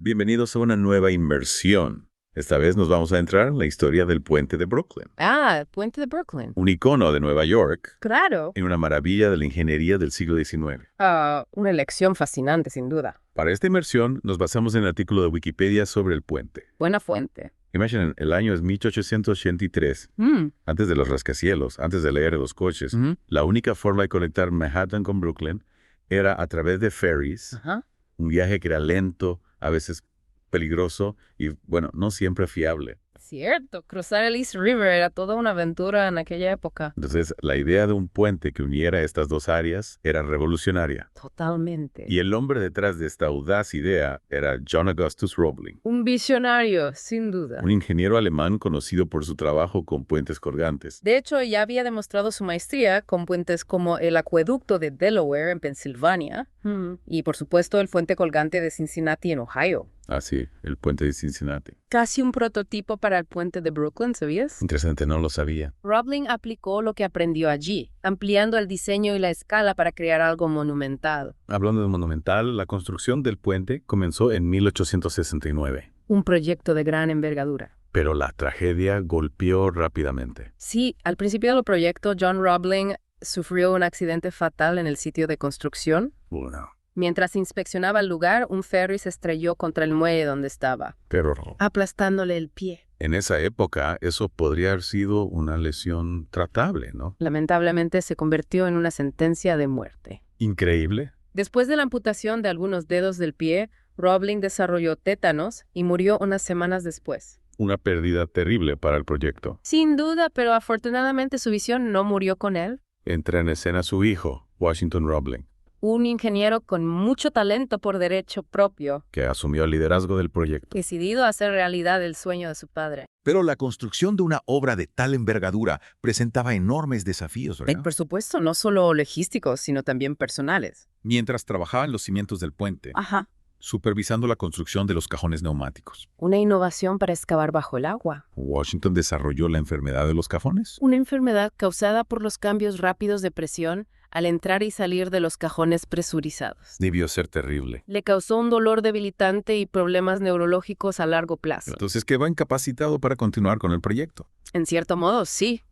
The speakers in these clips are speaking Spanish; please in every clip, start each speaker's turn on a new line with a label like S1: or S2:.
S1: Bienvenidos a una nueva inmersión. Esta vez nos vamos a entrar en la historia del puente de Brooklyn,
S2: Ah, el puente de Brooklyn.
S1: un icono de Nueva York
S2: Claro.
S1: y una maravilla de la ingeniería del siglo XIX.
S2: Una elección fascinante, sin duda.
S1: Para esta inmersión nos basamos en el artículo de Wikipedia sobre el puente.
S2: Buena fuente.
S1: Imaginen, el año es 1883, antes de los rascacielos, antes de la era de los coches. La única forma de conectar Manhattan con Brooklyn era a través de ferries,
S2: Ajá.
S1: un viaje que era lento, a veces peligroso y, bueno, no siempre fiable.
S2: Cierto, cruzar el East River era toda una aventura en aquella época.
S1: Entonces, la idea de un puente que uniera estas dos áreas era revolucionaria.
S2: Totalmente.
S1: Y el hombre detrás de esta audaz idea era John Augustus Roebling,
S2: Un visionario, sin duda.
S1: un ingeniero alemán conocido por su trabajo con puentes colgantes.
S2: De hecho, ya había demostrado su maestría con puentes como el acueducto de Delaware en Pensilvania y, por supuesto, el puente colgante de Cincinnati en Ohio.
S1: Ah, sí, el puente de Cincinnati.
S2: Casi un prototipo para el puente de Brooklyn, ¿sabías?
S1: Interesante, no lo sabía.
S2: Roebling aplicó lo que aprendió allí, ampliando el diseño y la escala para crear algo monumental.
S1: Hablando de monumental, la construcción del puente comenzó en 1869.
S2: Un proyecto de gran envergadura.
S1: Pero la tragedia golpeó rápidamente.
S2: Sí, al principio del proyecto, John Roebling sufrió un accidente fatal en el sitio de construcción.
S1: Bueno,
S2: Mientras inspeccionaba el lugar, un ferry se estrelló contra el muelle donde estaba,
S1: pero
S2: aplastándole el pie.
S1: en esa época eso podría haber sido una lesión tratable, ¿no?
S2: Lamentablemente se convirtió en una sentencia de muerte.
S1: Increíble.
S2: Después de la amputación de algunos dedos del pie, Roebling desarrolló tétanos y murió unas semanas después.
S1: Una pérdida terrible para el proyecto.
S2: Sin duda, pero afortunadamente su visión no murió con él.
S1: Entra en escena su hijo, Washington Roebling,
S2: Un ingeniero con mucho talento por derecho propio,
S1: que asumió el liderazgo del proyecto.
S2: decidido a hacer realidad el sueño de su padre.
S3: Pero la construcción de una obra de tal envergadura presentaba enormes desafíos, ¿verdad?
S2: Por supuesto, no solo logísticos, sino también personales.
S3: Mientras trabajaba en los cimientos del puente,
S2: Ajá.
S3: supervisando la construcción de los cajones neumáticos,
S2: Una innovación para excavar bajo el agua.
S3: Washington desarrolló la enfermedad de los cajones.
S2: Una enfermedad causada por los cambios rápidos de presión al entrar y salir de los cajones presurizados.
S1: Debió ser terrible.
S2: Le causó un dolor debilitante y problemas neurológicos a largo plazo.
S3: Entonces quedó incapacitado para continuar con el proyecto.
S2: En cierto modo, sí.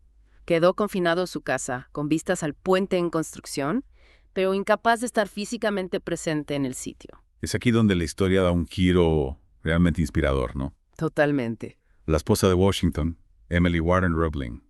S2: Quedó confinado en su casa, con vistas al puente en construcción, pero incapaz de estar físicamente presente en el sitio.
S1: Es aquí donde la historia da un giro realmente inspirador, ¿no?
S2: Totalmente.
S1: La esposa de Washington, Emily Warren Roebling,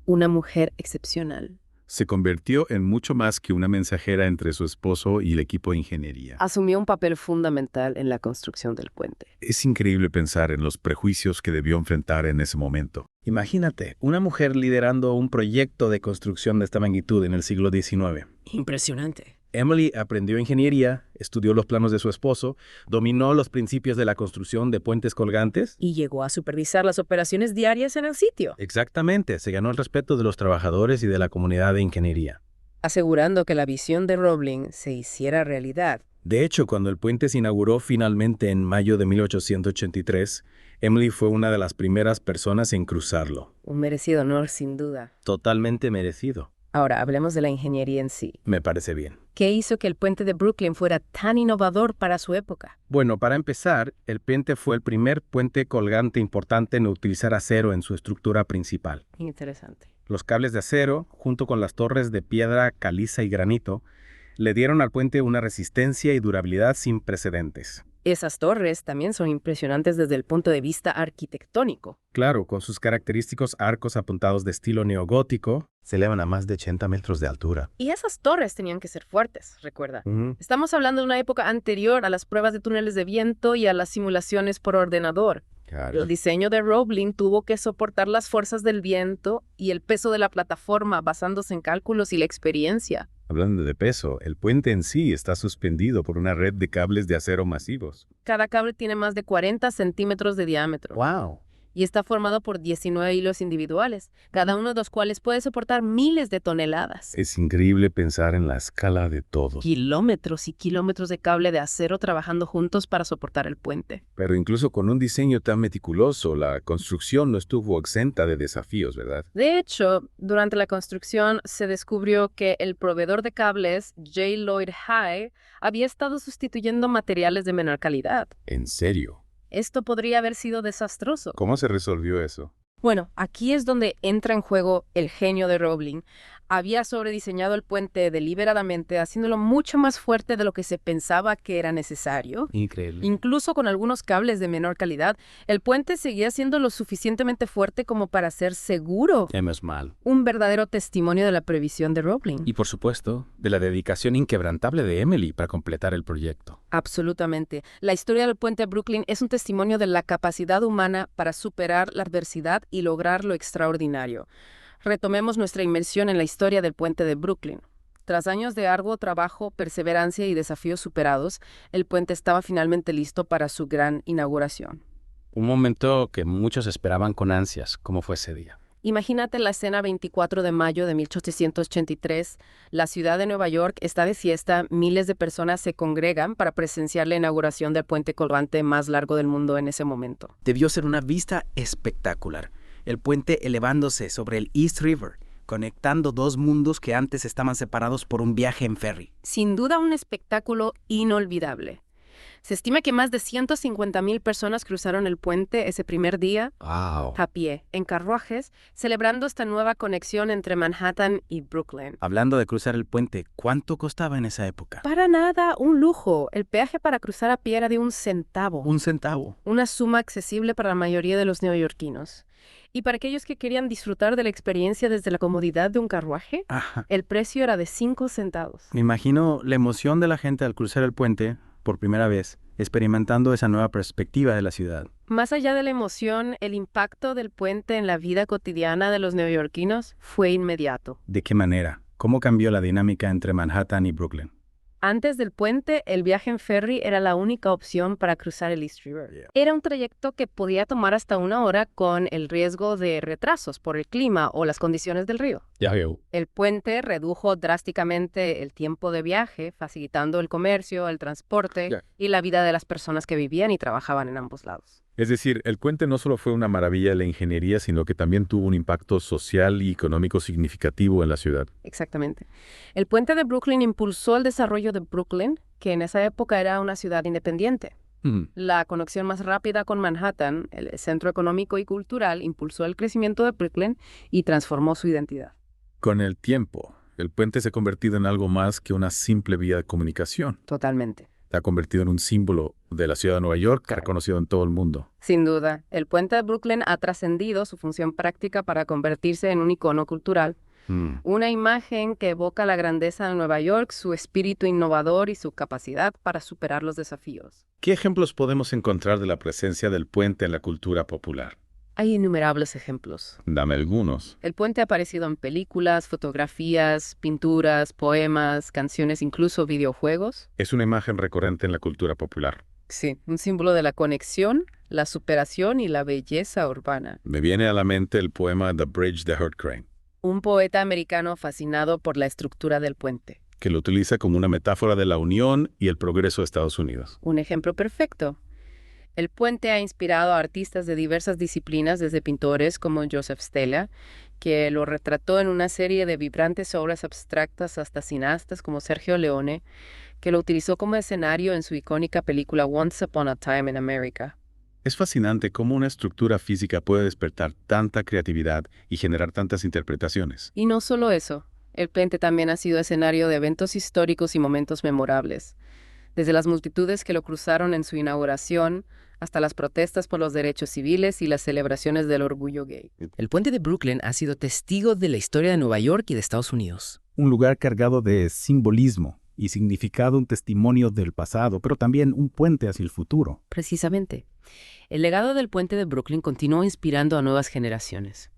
S2: Una mujer excepcional.
S1: se convirtió en mucho más que una mensajera entre su esposo y el equipo de ingeniería.
S2: Asumió un papel fundamental en la construcción del puente.
S1: Es increíble pensar en los prejuicios que debió enfrentar en ese momento.
S4: Imagínate, una mujer liderando un proyecto de construcción de esta magnitud en el siglo XIX.
S2: Impresionante.
S4: Emily aprendió ingeniería, estudió los planos de su esposo, dominó los principios de la construcción de puentes colgantes.
S2: Y llegó a supervisar las operaciones diarias en el sitio,
S4: Exactamente, se ganó el respeto de los trabajadores y de la comunidad de ingeniería.
S2: asegurando que la visión de Roebling se hiciera realidad.
S4: De hecho, cuando el puente se inauguró finalmente en mayo de 1883, Emily fue una de las primeras personas en cruzarlo.
S2: Un merecido honor, sin duda.
S4: Totalmente merecido.
S2: Ahora, hablemos de la ingeniería en sí.
S4: Me parece bien.
S2: ¿Qué hizo que el puente de Brooklyn fuera tan innovador para su época?
S4: Bueno, para empezar, el puente fue el primer puente colgante importante en utilizar acero en su estructura principal.
S2: Interesante.
S4: Los cables de acero, junto con las torres de piedra caliza y granito, le dieron al puente una resistencia y durabilidad sin precedentes.
S2: Esas torres también son impresionantes desde el punto de vista arquitectónico.
S4: Claro, con sus característicos arcos apuntados de estilo neogótico, se elevan a más de 80 metros de altura.
S2: Y esas torres tenían que ser fuertes, recuerda. Estamos hablando de una época anterior a las pruebas de túneles de viento y a las simulaciones por ordenador. El diseño de Roebling tuvo que soportar las fuerzas del viento y el peso de la plataforma basándose en cálculos y la experiencia.
S1: Hablando de peso, el puente en sí está suspendido por una red de cables de acero masivos.
S2: Cada cable tiene más de 40 centímetros de diámetro.
S4: ¡Wow!
S2: y está formado por 19 hilos individuales, cada uno de los cuales puede soportar miles de toneladas.
S1: Es increíble pensar en la escala de todo.
S2: Kilómetros y kilómetros de cable de acero trabajando juntos para soportar el puente.
S1: Pero incluso con un diseño tan meticuloso, la construcción no estuvo exenta de desafíos, ¿verdad?
S2: De hecho, durante la construcción se descubrió que el proveedor de cables, J. Lloyd High, había estado sustituyendo materiales de menor calidad.
S1: ¿En serio?
S2: Esto podría haber sido desastroso.
S1: ¿Cómo se resolvió eso?
S2: Bueno, aquí es donde entra en juego el genio de Roebling. Había sobrediseñado el puente deliberadamente, haciéndolo mucho más fuerte de lo que se pensaba que era necesario.
S4: Increíble.
S2: Incluso con algunos cables de menor calidad, el puente seguía siendo lo suficientemente fuerte como para ser seguro.
S4: Menos mal.
S2: Un verdadero testimonio de la previsión de Roebling.
S4: Y por supuesto, de la dedicación inquebrantable de Emily para completar el proyecto.
S2: Absolutamente. La historia del puente de Brooklyn es un testimonio de la capacidad humana para superar la adversidad y lograr lo extraordinario. Retomemos nuestra inmersión en la historia del puente de Brooklyn. Tras años de arduo trabajo, perseverancia y desafíos superados, el puente estaba finalmente listo para su gran inauguración.
S4: Un momento que muchos esperaban con ansias, como fue ese día.
S2: Imagínate la escena 24 de mayo de 1883. La ciudad de Nueva York está de fiesta, miles de personas se congregan para presenciar la inauguración del puente colgante más largo del mundo en ese momento.
S5: Debió ser una vista espectacular. El puente elevándose sobre el East River, conectando dos mundos que antes estaban separados por un viaje en ferry.
S2: Sin duda un espectáculo inolvidable. Se estima que más de 150,000 personas cruzaron el puente ese primer día a pie, en carruajes, celebrando esta nueva conexión entre Manhattan y Brooklyn.
S5: Hablando de cruzar el puente, ¿cuánto costaba en esa época?
S2: Para nada, un lujo. El peaje para cruzar a pie era de 1 centavo.
S5: 1 centavo.
S2: Una suma accesible para la mayoría de los neoyorquinos. Y para aquellos que querían disfrutar de la experiencia desde la comodidad de un carruaje, el precio era de 5 centavos.
S5: Me imagino la emoción de la gente al cruzar el puente por primera vez, experimentando esa nueva perspectiva de la ciudad.
S2: Más allá de la emoción, el impacto del puente en la vida cotidiana de los neoyorquinos fue inmediato.
S5: ¿De qué manera? ¿Cómo cambió la dinámica entre Manhattan y Brooklyn?
S2: Antes del puente, el viaje en ferry era la única opción para cruzar el East River. Era un trayecto que podía tomar hasta 1 hora con el riesgo de retrasos por el clima o las condiciones del río. El puente redujo drásticamente el tiempo de viaje, facilitando el comercio, el transporte y la vida de las personas que vivían y trabajaban en ambos lados.
S1: Es decir, el puente no solo fue una maravilla de la ingeniería, sino que también tuvo un impacto social y económico significativo en la ciudad.
S2: Exactamente. El puente de Brooklyn impulsó el desarrollo de Brooklyn, que en esa época era una ciudad independiente. La conexión más rápida con Manhattan, el centro económico y cultural, impulsó el crecimiento de Brooklyn y transformó su identidad.
S1: Con el tiempo, el puente se ha convertido en algo más que una simple vía de comunicación.
S2: Totalmente.
S1: Se ha convertido en un símbolo de la ciudad de Nueva York, reconocido en todo el mundo.
S2: Sin duda, el puente de Brooklyn ha trascendido su función práctica para convertirse en un icono cultural. Una imagen que evoca la grandeza de Nueva York, su espíritu innovador y su capacidad para superar los desafíos.
S1: ¿Qué ejemplos podemos encontrar de la presencia del puente en la cultura popular?
S2: Hay innumerables ejemplos.
S1: Dame algunos.
S2: El puente ha aparecido en películas, fotografías, pinturas, poemas, canciones, incluso videojuegos.
S1: Es una imagen recurrente en la cultura popular.
S2: Sí, un símbolo de la conexión, la superación y la belleza urbana.
S1: Me viene a la mente el poema The Bridge de Hurt Crane.
S2: Un poeta americano fascinado por la estructura del puente.
S1: Que lo utiliza como una metáfora de la unión y el progreso de Estados Unidos.
S2: Un ejemplo perfecto. El puente ha inspirado a artistas de diversas disciplinas, desde pintores como Joseph Stella, que lo retrató en una serie de vibrantes obras abstractas, hasta cineastas como Sergio Leone, que lo utilizó como escenario en su icónica película Once Upon a Time in America.
S1: Es fascinante cómo una estructura física puede despertar tanta creatividad y generar tantas interpretaciones.
S2: Y no solo eso, el puente también ha sido escenario de eventos históricos y momentos memorables. Desde las multitudes que lo cruzaron en su inauguración, hasta las protestas por los derechos civiles y las celebraciones del orgullo gay.
S6: El puente de Brooklyn ha sido testigo de la historia de Nueva York y de Estados Unidos.
S7: Un lugar cargado de simbolismo y significado, un testimonio del pasado, pero también un puente hacia el futuro.
S2: Precisamente. El legado del puente de Brooklyn continúa inspirando a nuevas generaciones.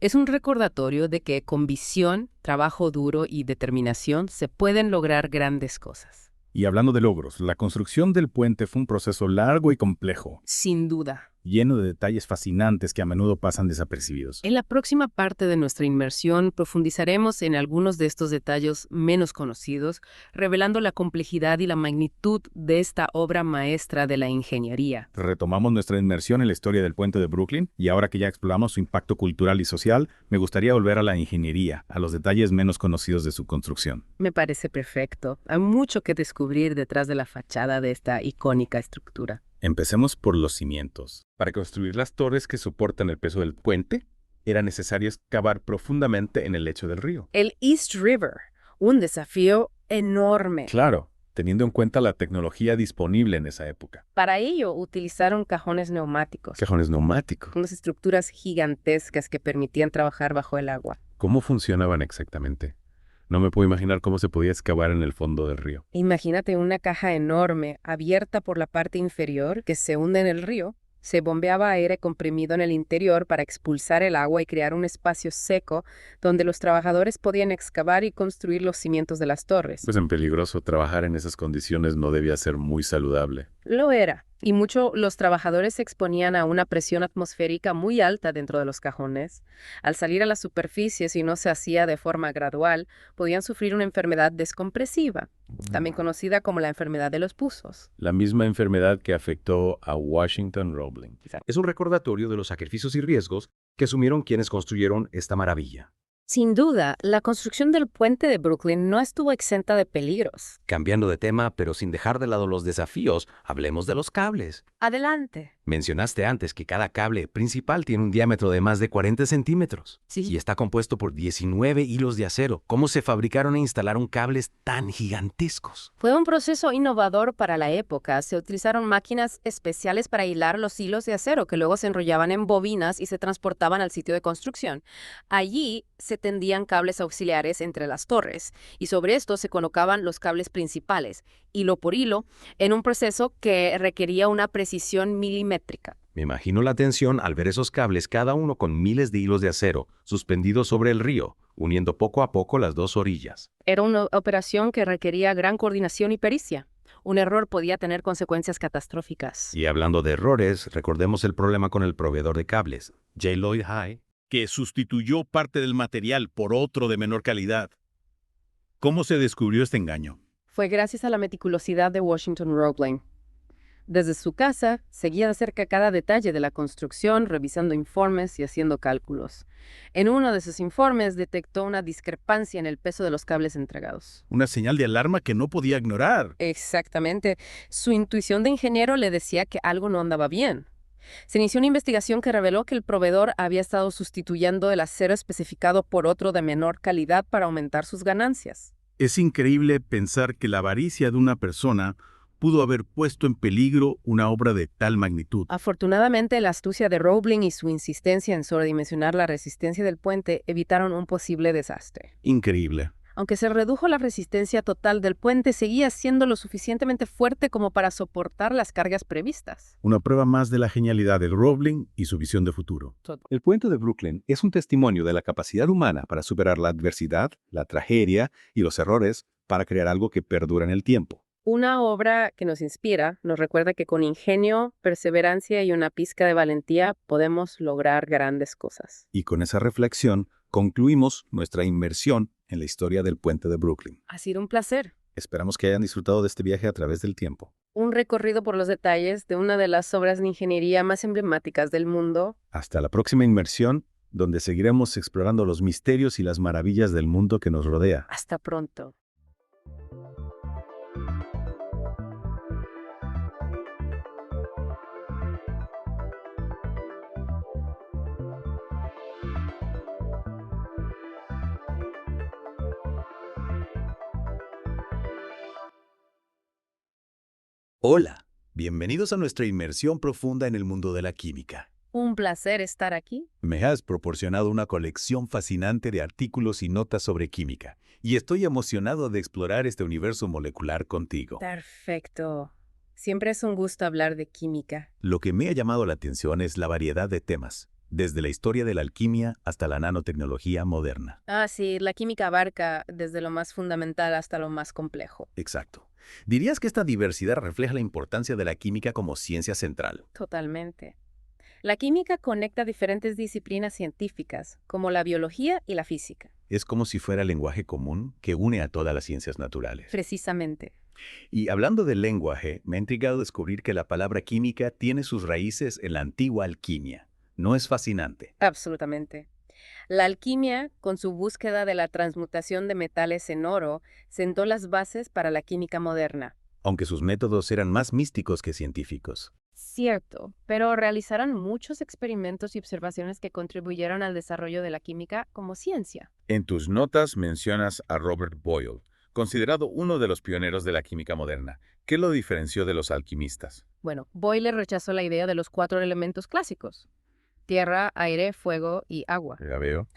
S2: Es un recordatorio de que con visión, trabajo duro y determinación se pueden lograr grandes cosas.
S7: Y hablando de logros, la construcción del puente fue un proceso largo y complejo.
S2: Sin duda.
S7: lleno de detalles fascinantes que a menudo pasan desapercibidos.
S2: En la próxima parte de nuestra inmersión profundizaremos en algunos de estos detalles menos conocidos, revelando la complejidad y la magnitud de esta obra maestra de la ingeniería.
S7: Retomamos nuestra inmersión en la historia del puente de Brooklyn y ahora que ya exploramos su impacto cultural y social, me gustaría volver a la ingeniería, a los detalles menos conocidos de su construcción.
S2: Me parece perfecto. Hay mucho que descubrir detrás de la fachada de esta icónica estructura.
S1: Empecemos por los cimientos. Para construir las torres que soportan el peso del puente, era necesario excavar profundamente en el lecho del río.
S2: El East River, un desafío enorme.
S1: Claro, teniendo en cuenta la tecnología disponible en esa época.
S2: Para ello utilizaron cajones neumáticos,
S1: Cajones neumáticos.
S2: unas estructuras gigantescas que permitían trabajar bajo el agua.
S1: ¿Cómo funcionaban exactamente? No me puedo imaginar cómo se podía excavar en el fondo del río.
S2: Imagínate una caja enorme, abierta por la parte inferior, que se hunde en el río. Se bombeaba aire comprimido en el interior para expulsar el agua y crear un espacio seco donde los trabajadores podían excavar y construir los cimientos de las torres.
S1: Pues en peligroso, trabajar en esas condiciones no debía ser muy saludable.
S2: Lo era. Y los trabajadores se exponían a una presión atmosférica muy alta dentro de los cajones. Al salir a la superficie, si no se hacía de forma gradual, podían sufrir una enfermedad descompresiva, también conocida como la enfermedad de los puzos.
S1: La misma enfermedad que afectó a Washington Roebling.
S8: Es un recordatorio de los sacrificios y riesgos que asumieron quienes construyeron esta maravilla.
S2: Sin duda, la construcción del puente de Brooklyn no estuvo exenta de peligros.
S8: Cambiando de tema, pero sin dejar de lado los desafíos, hablemos de los cables.
S2: Adelante.
S8: Mencionaste antes que cada cable principal tiene un diámetro de más de 40 centímetros.
S2: Sí.
S8: Y está compuesto por 19 hilos de acero. ¿Cómo se fabricaron e instalaron cables tan gigantescos?
S2: Fue un proceso innovador para la época. Se utilizaron máquinas especiales para hilar los hilos de acero que luego se enrollaban en bobinas y se transportaban al sitio de construcción. Allí se tendían cables auxiliares entre las torres y sobre esto se colocaban los cables principales, hilo por hilo, en un proceso que requería una precisión milimétrica.
S8: Me imagino la tensión al ver esos cables, cada uno con miles de hilos de acero, suspendidos sobre el río, uniendo poco a poco las dos orillas.
S2: Era una operación que requería gran coordinación y pericia. Un error podía tener consecuencias catastróficas.
S8: Y hablando de errores, recordemos el problema con el proveedor de cables, J. Lloyd High,
S3: que sustituyó parte del material por otro de menor calidad. ¿Cómo se descubrió este engaño?
S2: Fue gracias a la meticulosidad de Washington Roebling. Desde su casa, seguía de cerca cada detalle de la construcción, revisando informes y haciendo cálculos. En uno de sus informes detectó una discrepancia en el peso de los cables entregados.
S3: Una señal de alarma que no podía ignorar.
S2: Exactamente. Su intuición de ingeniero le decía que algo no andaba bien. Se inició una investigación que reveló que el proveedor había estado sustituyendo el acero especificado por otro de menor calidad para aumentar sus ganancias.
S3: Es increíble pensar que la avaricia de una persona pudo haber puesto en peligro una obra de tal magnitud.
S2: Afortunadamente, la astucia de Roebling y su insistencia en sobredimensionar la resistencia del puente evitaron un posible desastre.
S3: Increíble.
S2: Aunque se redujo la resistencia total del puente, seguía siendo lo suficientemente fuerte como para soportar las cargas previstas.
S3: Una prueba más de la genialidad de Roebling y su visión de futuro.
S9: El puente de Brooklyn es un testimonio de la capacidad humana para superar la adversidad, la tragedia y los errores para crear algo que perdura en el tiempo.
S2: Una obra que nos inspira, nos recuerda que con ingenio, perseverancia y una pizca de valentía podemos lograr grandes cosas.
S9: Y con esa reflexión concluimos nuestra inmersión en la historia del puente de Brooklyn.
S2: Ha sido un placer.
S9: Esperamos que hayan disfrutado de este viaje a través del tiempo.
S2: Un recorrido por los detalles de una de las obras de ingeniería más emblemáticas del mundo.
S9: Hasta la próxima inmersión, donde seguiremos explorando los misterios y las maravillas del mundo que nos rodea.
S2: Hasta pronto.
S3: Hola, bienvenidos a nuestra inmersión profunda en el mundo de la química.
S2: Un placer estar aquí.
S3: Me has proporcionado una colección fascinante de artículos y notas sobre química, y estoy emocionado de explorar este universo molecular contigo.
S2: Perfecto. Siempre es un gusto hablar de química.
S3: Lo que me ha llamado la atención es la variedad de temas, desde la historia de la alquimia hasta la nanotecnología moderna.
S2: Sí, la química abarca desde lo más fundamental hasta lo más complejo.
S3: Exacto. ¿Dirías que esta diversidad refleja la importancia de la química como ciencia central?
S2: Totalmente. La química conecta diferentes disciplinas científicas, como la biología y la física.
S3: Es como si fuera lenguaje común que une a todas las ciencias naturales.
S2: Precisamente.
S3: Y hablando del lenguaje, me ha intrigado descubrir que la palabra química tiene sus raíces en la antigua alquimia. ¿No es fascinante?
S2: Absolutamente. La alquimia, con su búsqueda de la transmutación de metales en oro, sentó las bases para la química moderna.
S3: Aunque sus métodos eran más místicos que científicos.
S2: Cierto, pero realizaron muchos experimentos y observaciones que contribuyeron al desarrollo de la química como ciencia.
S1: En tus notas mencionas a Robert Boyle, considerado uno de los pioneros de la química moderna. ¿Qué lo diferenció de los alquimistas?
S2: Bueno, Boyle rechazó la idea de los 4 elementos clásicos: tierra, aire, fuego y agua.
S1: Ya veo.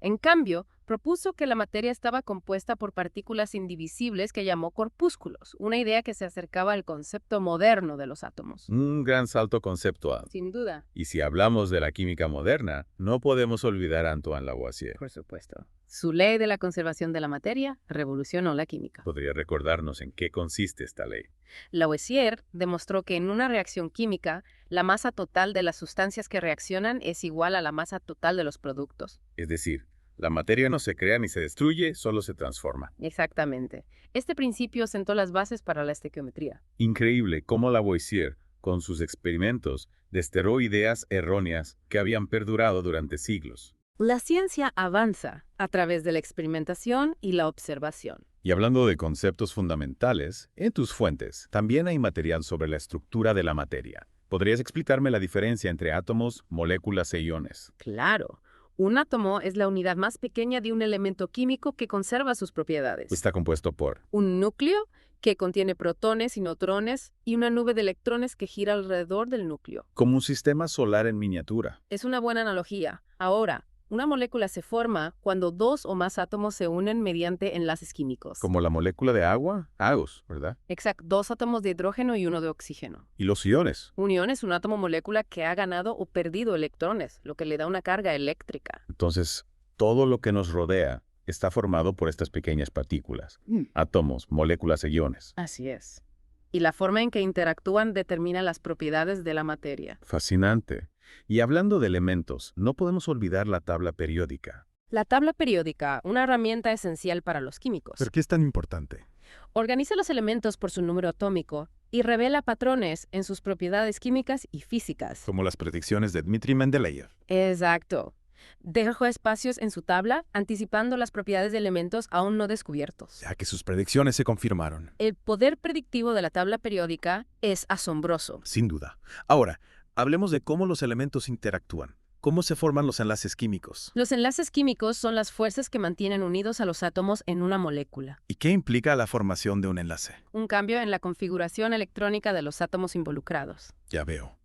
S2: En cambio, propuso que la materia estaba compuesta por partículas indivisibles que llamó corpúsculos, una idea que se acercaba al concepto moderno de los átomos.
S1: Un gran salto conceptual.
S2: Sin duda.
S1: Y si hablamos de la química moderna, no podemos olvidar a Antoine Lavoisier.
S2: Por supuesto. Su ley de la conservación de la materia revolucionó la química.
S1: ¿Podría recordarnos en qué consiste esta ley?
S2: Lavoisier demostró que en una reacción química, la masa total de las sustancias que reaccionan es igual a la masa total de los productos.
S1: Es decir, la materia no se crea ni se destruye, solo se transforma.
S2: Exactamente. Este principio sentó las bases para la estequiometría.
S1: Increíble cómo Lavoisier, con sus experimentos, desterró ideas erróneas que habían perdurado durante siglos.
S2: La ciencia avanza a través de la experimentación y la observación.
S1: Y hablando de conceptos fundamentales, en tus fuentes también hay material sobre la estructura de la materia. ¿Podrías explicarme la diferencia entre átomos, moléculas e iones?
S2: Claro. Un átomo es la unidad más pequeña de un elemento químico que conserva sus propiedades.
S1: Está compuesto por
S2: Un núcleo, que contiene protones y neutrones, y una nube de electrones que gira alrededor del núcleo.
S1: como un sistema solar en miniatura.
S2: Es una buena analogía. Ahora, una molécula se forma cuando 2 o más átomos se unen mediante enlaces químicos.
S1: Como la molécula de agua, Agus, ¿verdad?
S2: Exacto, 2 átomos de hidrógeno y 1 de oxígeno.
S1: Y los iones.
S2: Un ion es un átomo molécula que ha ganado o perdido electrones, lo que le da una carga eléctrica.
S1: Entonces, todo lo que nos rodea está formado por estas pequeñas partículas. Átomos, moléculas e iones.
S2: Así es. Y la forma en que interactúan determina las propiedades de la materia.
S1: Fascinante. Y hablando de elementos, no podemos olvidar la tabla periódica.
S2: La tabla periódica, una herramienta esencial para los químicos.
S9: ¿Por qué es tan importante?
S2: Organiza los elementos por su número atómico y revela patrones en sus propiedades químicas y físicas.
S9: Como las predicciones de Dmitri Mendeleev.
S2: Exacto. Dejó espacios en su tabla anticipando las propiedades de elementos aún no descubiertos.
S9: Ya que sus predicciones se confirmaron.
S2: El poder predictivo de la tabla periódica es asombroso.
S9: Sin duda. Ahora, hablemos de cómo los elementos interactúan. ¿Cómo se forman los enlaces químicos?
S2: Los enlaces químicos son las fuerzas que mantienen unidos a los átomos en una molécula.
S9: ¿Y qué implica la formación de un enlace?
S2: Un cambio en la configuración electrónica de los átomos involucrados.
S9: Ya veo.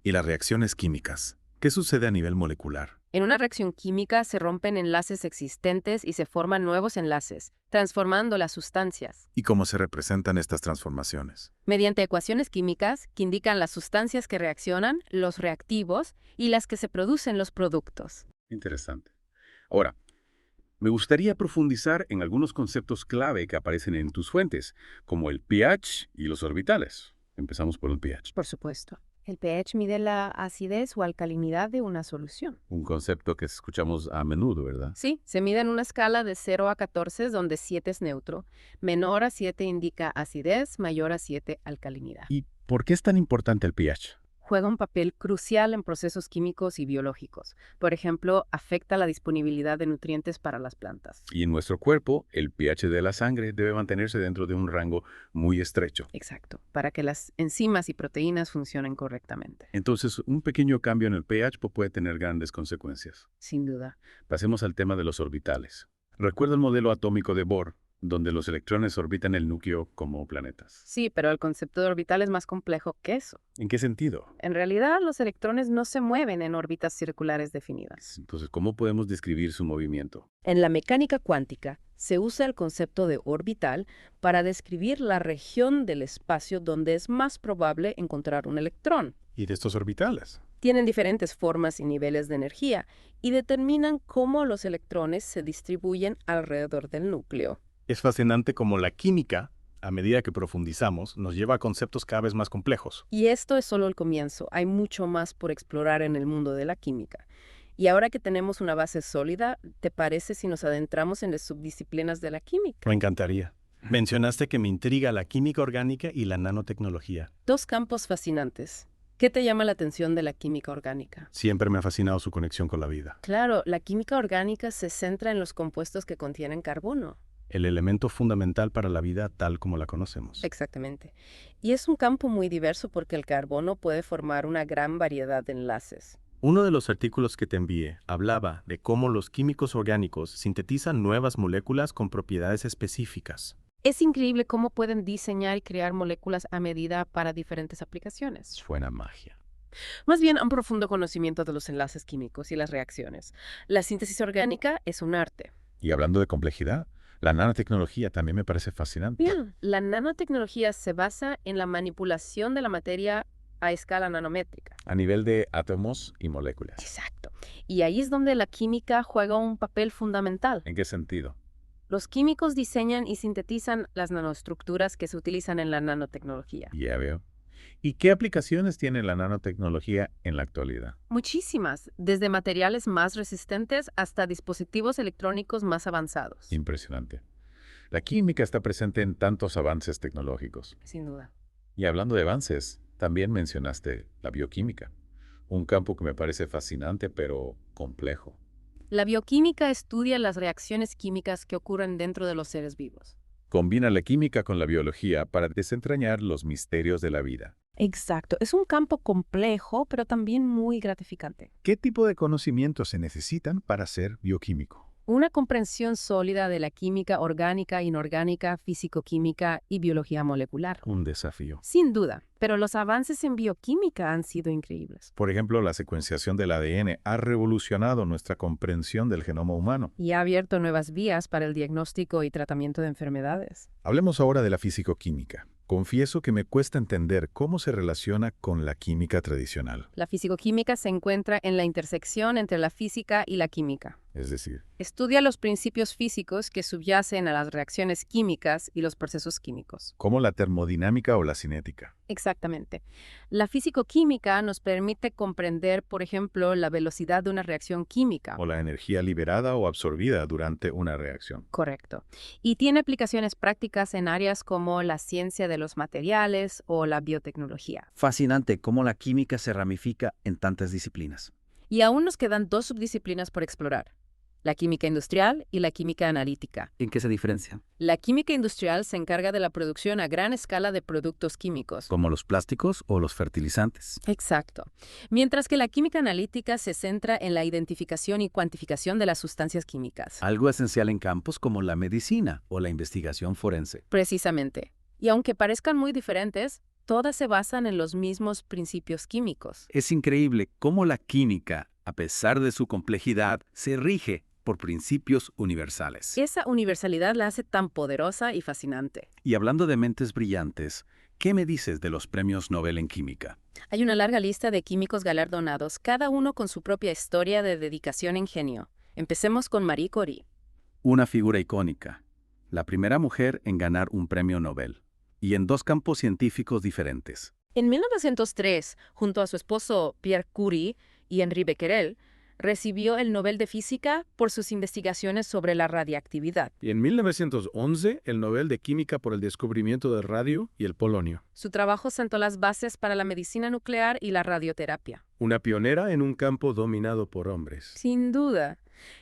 S9: ¿Y las reacciones químicas? ¿Qué sucede a nivel molecular?
S2: En una reacción química se rompen enlaces existentes y se forman nuevos enlaces, transformando las sustancias.
S9: ¿Y cómo se representan estas transformaciones?
S2: Mediante ecuaciones químicas que indican las sustancias que reaccionan, los reactivos y las que se producen los productos.
S1: Interesante. Ahora, me gustaría profundizar en algunos conceptos clave que aparecen en tus fuentes, como el pH y los orbitales. Empezamos por el pH.
S2: Por supuesto. El pH mide la acidez o alcalinidad de una solución.
S1: Un concepto que escuchamos a menudo, ¿verdad?
S2: Sí, se mide en una escala de 0 a 14, donde 7 es neutro. Menor a 7 indica acidez, mayor a 7 alcalinidad.
S1: ¿Y por qué es tan importante el pH?
S2: Juega un papel crucial en procesos químicos y biológicos. Por ejemplo, afecta la disponibilidad de nutrientes para las plantas.
S1: Y en nuestro cuerpo, el pH de la sangre debe mantenerse dentro de un rango muy estrecho.
S2: Exacto, para que las enzimas y proteínas funcionen correctamente.
S1: Entonces, un pequeño cambio en el pH puede tener grandes consecuencias.
S2: Sin duda.
S1: Pasemos al tema de los orbitales. Recuerda el modelo atómico de Bohr, donde los electrones orbitan el núcleo como planetas.
S2: Sí, pero el concepto de orbital es más complejo que eso.
S1: ¿En qué sentido?
S2: En realidad, los electrones no se mueven en órbitas circulares definidas.
S1: Entonces, ¿cómo podemos describir su movimiento?
S2: En la mecánica cuántica, se usa el concepto de orbital para describir la región del espacio donde es más probable encontrar un electrón.
S9: ¿Y de estos orbitales?
S2: Tienen diferentes formas y niveles de energía y determinan cómo los electrones se distribuyen alrededor del núcleo.
S9: Es fascinante cómo la química
S4: a medida que profundizamos, nos lleva a conceptos cada vez más complejos.
S2: Y esto es solo el comienzo. Hay mucho más por explorar en el mundo de la química. Y ahora que tenemos una base sólida, ¿te parece si nos adentramos en las subdisciplinas de la química?
S4: Me encantaría. Mencionaste que me intriga la química orgánica y la nanotecnología.
S2: Dos campos fascinantes. ¿Qué te llama la atención de la química orgánica?
S4: Siempre me ha fascinado su conexión con la vida.
S2: Claro, la química orgánica se centra en los compuestos que contienen carbono.
S4: El elemento fundamental para la vida tal como la conocemos.
S2: Exactamente. Y es un campo muy diverso porque el carbono puede formar una gran variedad de enlaces.
S4: Uno de los artículos que te envié hablaba de cómo los químicos orgánicos sintetizan nuevas moléculas con propiedades específicas.
S2: Es increíble cómo pueden diseñar y crear moléculas a medida para diferentes aplicaciones.
S1: Suena magia.
S2: Más bien, un profundo conocimiento de los enlaces químicos y las reacciones. La síntesis orgánica es un arte.
S1: Y hablando de complejidad, la nanotecnología también me parece fascinante.
S2: Bien, la nanotecnología se basa en la manipulación de la materia a escala nanométrica.
S1: A nivel de átomos y moléculas.
S2: Exacto. Y ahí es donde la química juega un papel fundamental.
S1: ¿En qué sentido?
S2: Los químicos diseñan y sintetizan las nanoestructuras que se utilizan en la nanotecnología.
S1: Ya veo. ¿Y qué aplicaciones tiene la nanotecnología en la actualidad?
S2: Muchísimas, desde materiales más resistentes hasta dispositivos electrónicos más avanzados.
S1: Impresionante. La química está presente en tantos avances tecnológicos.
S2: Sin duda.
S1: Y hablando de avances, también mencionaste la bioquímica, un campo que me parece fascinante pero complejo.
S2: La bioquímica estudia las reacciones químicas que ocurren dentro de los seres vivos.
S1: Combina la química con la biología para desentrañar los misterios de la vida.
S2: Exacto. Es un campo complejo, pero también muy gratificante.
S9: ¿Qué tipo de conocimientos se necesitan para ser bioquímico?
S2: Una comprensión sólida de la química orgánica, inorgánica, físico-química y biología molecular.
S4: Un desafío.
S2: Sin duda, pero los avances en bioquímica han sido increíbles.
S1: Por ejemplo, la secuenciación del ADN ha revolucionado nuestra comprensión del genoma humano.
S2: Y ha abierto nuevas vías para el diagnóstico y tratamiento de enfermedades.
S1: Hablemos ahora de la físico-química. Confieso que me cuesta entender cómo se relaciona con la química tradicional.
S2: La físico-química se encuentra en la intersección entre la física y la química.
S1: Es decir,
S2: Estudia los principios físicos que subyacen a las reacciones químicas y los procesos químicos.
S1: como la termodinámica o la cinética.
S2: Exactamente. La físico-química nos permite comprender, por ejemplo, la velocidad de una reacción química.
S1: O la energía liberada o absorbida durante una reacción.
S2: Correcto. Y tiene aplicaciones prácticas en áreas como la ciencia de los materiales o la biotecnología.
S5: Fascinante cómo la química se ramifica en tantas disciplinas.
S2: Y aún nos quedan dos subdisciplinas por explorar: la química industrial y la química analítica.
S5: ¿En qué se diferencian?
S2: La química industrial se encarga de la producción a gran escala de productos químicos.
S5: Como los plásticos o los fertilizantes.
S2: Exacto. Mientras que la química analítica se centra en la identificación y cuantificación de las sustancias químicas.
S5: Algo esencial en campos como la medicina o la investigación forense.
S2: Precisamente. Y aunque parezcan muy diferentes, todas se basan en los mismos principios químicos.
S5: Es increíble cómo la química, a pesar de su complejidad, se rige por principios universales.
S2: Esa universalidad la hace tan poderosa y fascinante.
S5: Y hablando de mentes brillantes, ¿qué me dices de los premios Nobel en química?
S2: Hay una larga lista de químicos galardonados, cada uno con su propia historia de dedicación e ingenio. Empecemos con Marie Curie.
S5: Una figura icónica, la primera mujer en ganar un premio Nobel, y en dos campos científicos diferentes.
S2: En 1903, junto a su esposo Pierre Curie y Henri Becquerel, recibió el Nobel de Física por sus investigaciones sobre la radiactividad.
S4: Y en 1911, el Nobel de Química por el descubrimiento del radio y el polonio.
S2: Su trabajo sentó las bases para la medicina nuclear y la radioterapia.
S4: Una pionera en un campo dominado por hombres.
S2: Sin duda.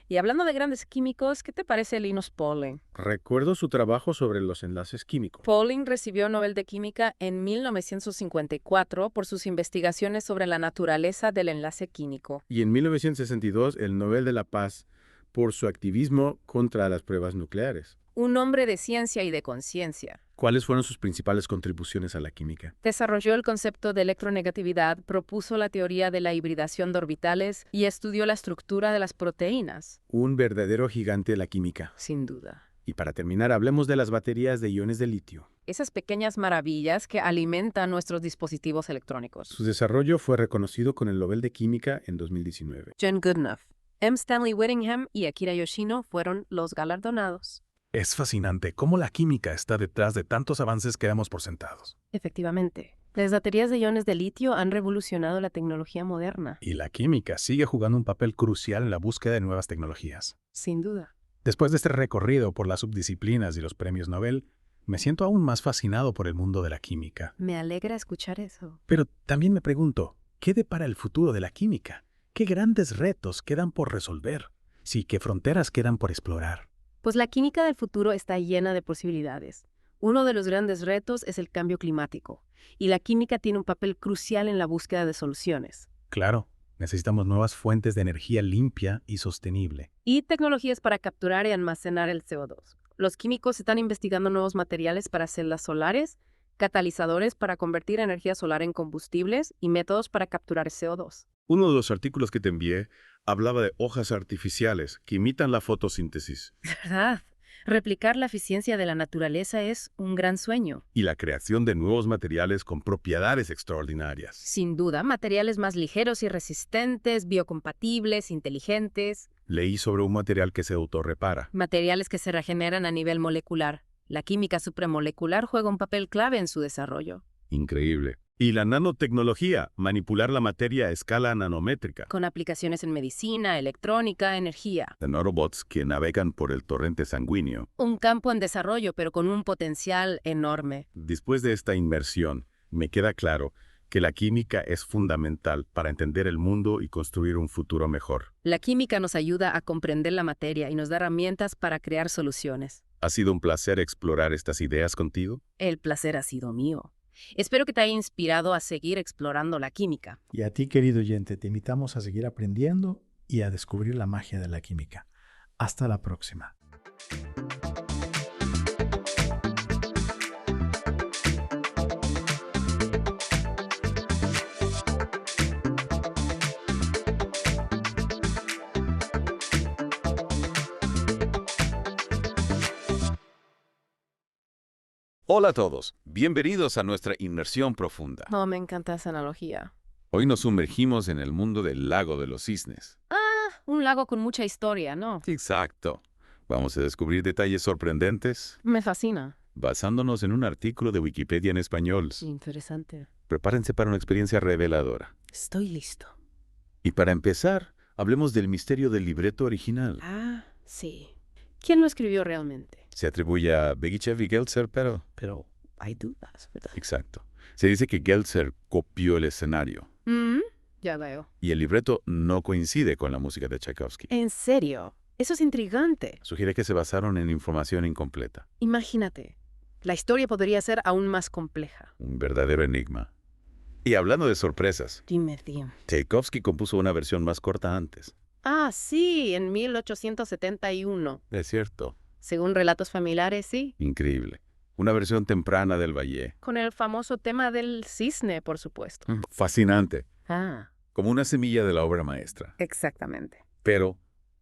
S2: Y hablando de grandes químicos, ¿qué te parece Linus Pauling?
S4: Recuerdo su trabajo sobre los enlaces químicos.
S2: Pauling recibió Nobel de Química en 1954 por sus investigaciones sobre la naturaleza del enlace químico.
S4: Y en 1962, el Nobel de la Paz por su activismo contra las pruebas nucleares.
S2: Un hombre de ciencia y de conciencia.
S4: ¿Cuáles fueron sus principales contribuciones a la química?
S2: Desarrolló el concepto de electronegatividad, propuso la teoría de la hibridación de orbitales y estudió la estructura de las proteínas.
S4: Un verdadero gigante de la química.
S2: Sin duda.
S4: Y para terminar, hablemos de las baterías de iones de litio.
S2: Esas pequeñas maravillas que alimentan nuestros dispositivos electrónicos.
S4: Su desarrollo fue reconocido con el Nobel de Química en 2019.
S2: John Goodenough, M. Stanley Whittingham y Akira Yoshino fueron los galardonados.
S7: Es fascinante cómo la química está detrás de tantos avances que damos por sentados.
S2: Efectivamente. Las baterías de iones de litio han revolucionado la tecnología moderna.
S7: Y la química sigue jugando un papel crucial en la búsqueda de nuevas tecnologías.
S2: Sin duda.
S7: Después de este recorrido por las subdisciplinas y los premios Nobel, me siento aún más fascinado por el mundo de la química.
S2: Me alegra escuchar eso.
S7: Pero también me pregunto, ¿qué depara el futuro de la química? ¿Qué grandes retos quedan por resolver? Sí, ¿qué fronteras quedan por explorar?
S2: Pues la química del futuro está llena de posibilidades. Uno de los grandes retos es el cambio climático, y la química tiene un papel crucial en la búsqueda de soluciones.
S7: Claro, necesitamos nuevas fuentes de energía limpia y sostenible.
S2: Y tecnologías para capturar y almacenar el CO2. Los químicos están investigando nuevos materiales para celdas solares, catalizadores para convertir energía solar en combustibles y métodos para capturar CO2.
S1: Uno de los artículos que te envié hablaba de hojas artificiales que imitan la fotosíntesis.
S2: ¿Verdad? Replicar la eficiencia de la naturaleza es un gran sueño.
S1: Y la creación de nuevos materiales con propiedades extraordinarias.
S2: Sin duda, materiales más ligeros y resistentes, biocompatibles, inteligentes.
S1: Leí sobre un material que se autorrepara.
S2: Materiales que se regeneran a nivel molecular. La química supramolecular juega un papel clave en su desarrollo.
S1: Increíble. Y la nanotecnología, manipular la materia a escala nanométrica.
S2: Con aplicaciones en medicina, electrónica, energía.
S1: De nanobots que navegan por el torrente sanguíneo.
S2: Un campo en desarrollo, pero con un potencial enorme.
S1: Después de esta inmersión, me queda claro que la química es fundamental para entender el mundo y construir un futuro mejor.
S2: La química nos ayuda a comprender la materia y nos da herramientas para crear soluciones.
S1: ¿Ha sido un placer explorar estas ideas contigo?
S2: El placer ha sido mío. Espero que te haya inspirado a seguir explorando la química.
S10: Y a ti, querido oyente, te invitamos a seguir aprendiendo y a descubrir la magia de la química. Hasta la próxima.
S1: Hola a todos, bienvenidos a nuestra inmersión profunda.
S2: Oh, me encanta esa analogía.
S1: Hoy nos sumergimos en el mundo del lago de los cisnes.
S2: Un lago con mucha historia, ¿no?
S1: Exacto. Vamos a descubrir detalles sorprendentes.
S2: Me fascina.
S1: Basándonos en un artículo de Wikipedia en español.
S2: Interesante.
S1: Prepárense para una experiencia reveladora.
S2: Estoy listo.
S1: Y para empezar, hablemos del misterio del libreto original.
S2: Sí. ¿Quién lo escribió realmente?
S1: Se atribuye a Begichev y Geltzer, pero
S2: hay dudas, ¿verdad?
S1: exacto. Se dice que Geltzer copió el escenario.
S2: Ya veo.
S1: Y el libreto no coincide con la música de Tchaikovsky.
S2: ¿En serio? Eso es intrigante.
S1: Sugiere que se basaron en información incompleta.
S2: Imagínate. La historia podría ser aún más compleja.
S1: Un verdadero enigma. Y hablando de sorpresas,
S2: Dime.
S1: Tchaikovsky compuso una versión más corta antes.
S2: Sí, en 1871.
S1: Es cierto.
S2: Según relatos familiares, sí.
S1: Increíble. Una versión temprana del Valle.
S2: Con el famoso tema del cisne, por supuesto.
S1: Fascinante.
S11: como una semilla de la obra maestra.
S2: Exactamente.
S11: Pero,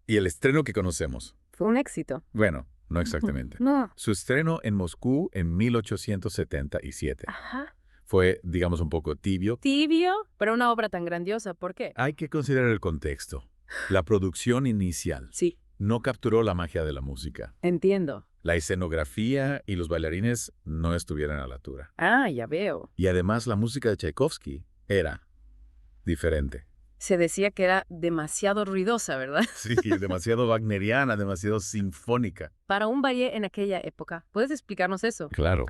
S11: ¿y el estreno que conocemos?
S2: Fue un éxito.
S11: Bueno, no exactamente.
S2: No.
S11: Su estreno en Moscú en 1877.
S2: Ajá.
S11: Fue, digamos, un poco tibio.
S2: Tibio, pero una obra tan grandiosa. ¿Por qué?
S11: Hay que considerar el contexto. La producción inicial
S2: Sí.
S11: no capturó la magia de la música.
S2: Entiendo.
S11: La escenografía y los bailarines no estuvieron a la altura.
S2: Ah, ya veo.
S11: Y además la música de Tchaikovsky era diferente.
S2: Se decía que era demasiado ruidosa, ¿verdad?
S11: Sí, demasiado wagneriana, demasiado sinfónica.
S2: Para un ballet en aquella época. ¿Puedes explicarnos eso?
S11: Claro.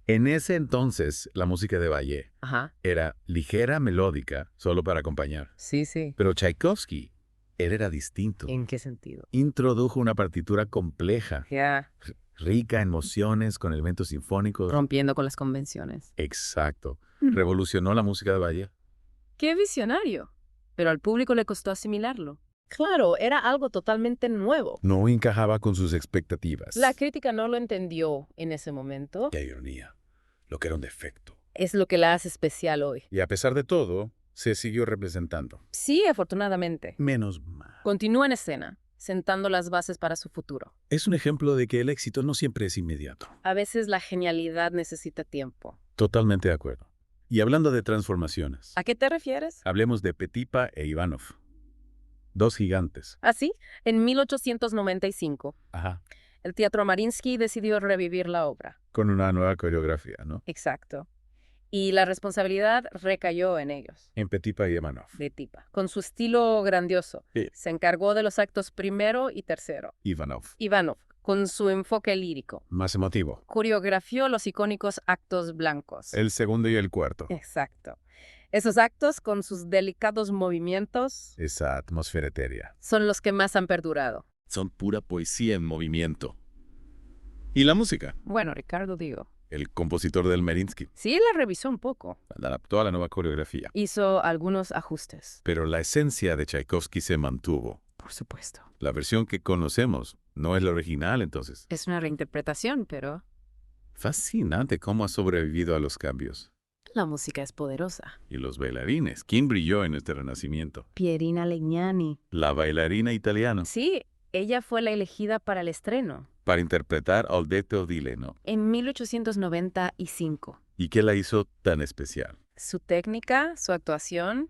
S11: En ese entonces, la música de ballet
S2: Ajá.
S11: era ligera, melódica, solo para acompañar.
S2: Sí, sí.
S11: Pero Tchaikovsky, él era distinto.
S2: ¿En qué sentido?
S11: Introdujo una partitura compleja,
S2: Ya.
S11: rica en emociones, con elementos sinfónicos.
S2: Rompiendo con las convenciones.
S11: Exacto. Revolucionó la música de ballet.
S2: ¡Qué visionario! Pero al público le costó asimilarlo. Claro, era algo totalmente nuevo.
S11: No encajaba con sus expectativas.
S2: La crítica no lo entendió en ese momento.
S11: Qué ironía. Lo que era un defecto.
S2: Es lo que la hace especial hoy.
S11: Y a pesar de todo, se siguió representando.
S2: Sí, afortunadamente.
S11: Menos mal.
S2: Continúa en escena, sentando las bases para su futuro.
S11: Es un ejemplo de que el éxito no siempre es inmediato.
S2: A veces la genialidad necesita tiempo.
S11: Totalmente de acuerdo. Y hablando de transformaciones,
S2: ¿A qué te refieres?
S11: hablemos de Petipa e Ivanov. Dos gigantes.
S2: Así, en 1895,
S11: Ajá.
S2: El Teatro Mariinsky decidió revivir la obra.
S1: Con una nueva coreografía, ¿no?
S2: Exacto. Y la responsabilidad recayó en ellos.
S1: En Petipa y Ivanov.
S2: Petipa. Con su estilo grandioso.
S1: Sí.
S2: Se encargó de los actos primero y tercero.
S1: Ivanov.
S2: Con su enfoque lírico.
S1: Más emotivo.
S2: Coreografió los icónicos actos blancos.
S1: El segundo y el cuarto.
S2: Exacto. Esos actos, con sus delicados movimientos,
S1: esa atmósfera etérea,
S2: son los que más han perdurado.
S11: Son pura poesía en movimiento. ¿Y la música?
S2: Bueno, Ricardo, digo.
S1: El compositor del Mariinsky.
S2: Sí, la revisó un poco.
S1: La adaptó a la nueva coreografía.
S2: Hizo algunos ajustes.
S1: Pero la esencia de Tchaikovsky se mantuvo.
S2: Por supuesto.
S1: La versión que conocemos no es la original, entonces.
S2: Es una reinterpretación, pero...
S1: Fascinante cómo ha sobrevivido a los cambios.
S2: La música es poderosa.
S1: Y los bailarines. ¿Quién brilló en este renacimiento?
S2: Pierina Legnani.
S1: La bailarina italiana.
S2: Sí, ella fue la elegida para el estreno.
S1: Para interpretar a Odette Odile, ¿no?
S2: En 1895.
S1: ¿Y qué la hizo tan especial?
S2: Su técnica, su actuación,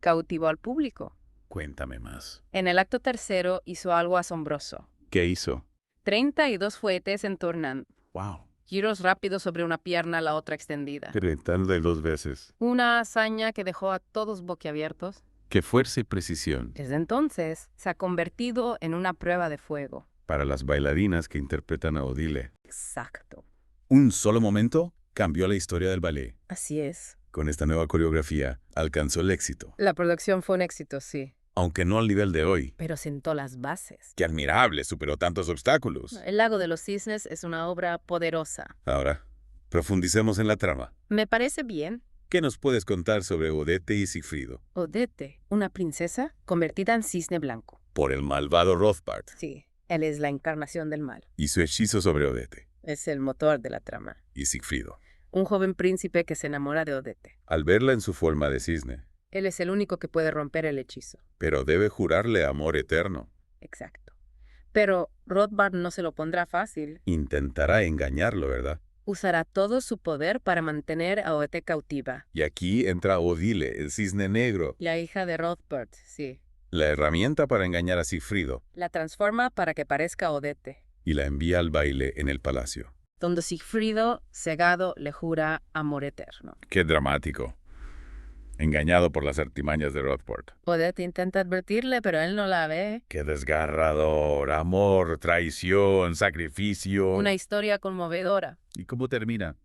S2: cautivó al público.
S1: Cuéntame más.
S2: En el acto tercero hizo algo asombroso.
S1: ¿Qué hizo?
S2: 32 fuetes entornan.
S1: ¡Wow!
S2: Giros rápidos sobre una pierna, la otra extendida.
S1: Gritando 2 veces.
S2: Una hazaña que dejó a todos boquiabiertos.
S1: ¡Qué fuerza y precisión!
S2: Desde entonces, se ha convertido en una prueba de fuego.
S1: Para las bailarinas que interpretan a Odile.
S2: Exacto.
S3: Un solo momento cambió la historia del ballet.
S2: Así es.
S1: Con esta nueva coreografía, alcanzó el éxito.
S2: La producción fue un éxito, sí.
S1: Aunque no al nivel de hoy.
S2: Pero sentó las bases.
S1: ¡Qué admirable! Superó tantos obstáculos.
S2: El Lago de los Cisnes es una obra poderosa.
S1: Ahora, profundicemos en la trama.
S2: Me parece bien.
S1: ¿Qué nos puedes contar sobre Odette y Sigfrido?
S2: Odette, una princesa convertida en cisne blanco.
S1: Por el malvado Rothbard.
S2: Sí, él es la encarnación del mal.
S1: Y su hechizo sobre Odette.
S2: Es el motor de la trama.
S1: Y Sigfrido.
S2: Un joven príncipe que se enamora de Odette.
S1: Al verla en su forma de cisne.
S2: Él es el único que puede romper el hechizo.
S1: Pero debe jurarle amor eterno.
S2: Exacto. Pero Rothbard no se lo pondrá fácil.
S1: Intentará engañarlo, ¿verdad?
S2: Usará todo su poder para mantener a Odette cautiva.
S1: Y aquí entra Odile, el cisne negro.
S2: La hija de Rothbard, sí.
S1: La herramienta para engañar a Sigfrido.
S2: La transforma para que parezca Odette.
S1: Y la envía al baile en el palacio.
S2: Donde Sigfrido, cegado, le jura amor eterno.
S1: ¡Qué dramático! Engañado por las artimañas de Rothbard.
S2: Odette intenta advertirle, pero él no la ve.
S1: ¡Qué desgarrador! Amor, traición, sacrificio.
S2: Una historia conmovedora.
S1: ¿Y cómo termina?